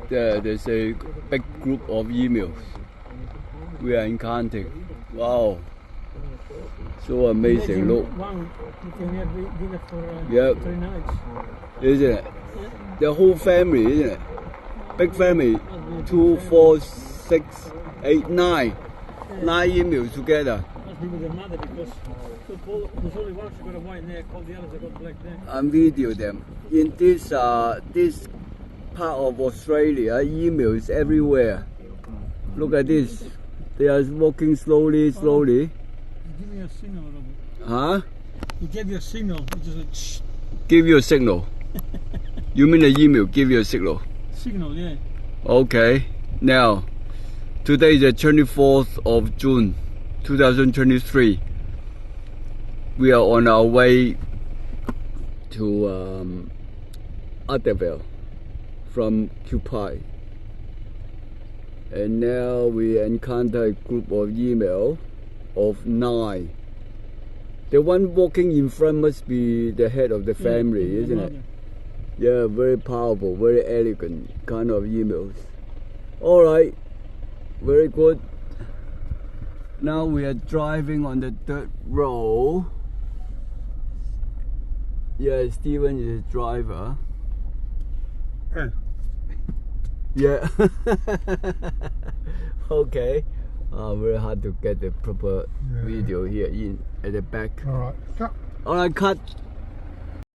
there's a big group of emails we are encountering. Wow, so amazing! Look, One, you can have dinner for yeah, 3 nights. isn't it? The whole family, isn't it? Big family, 2, 4, 6, 8, 9, 9 emails together. Must be with the mother because there's only one she got a white neck, all the others have got black neck. And video them in this part of Australia. Emails everywhere. Look at this. They are walking slowly. You give me a signal, Robert. Huh? You gave you a signal. It just like shh. Give you a signal. You mean the email? Give you a signal. Signal, yeah. Okay. Now, today is the 24th of June, 2023. We are on our way to Adderville from Kupai. And now we encounter a group of email of 9. The one walking in front must be the head of the family, isn't it? Yeah, very powerful, very elegant kind of emails. Alright, very good. Now we are driving on the dirt road. Yeah, Steven is a driver. Yeah. Okay. Very hard to get the proper video here in at the back. Alright, cut. Alright, cut.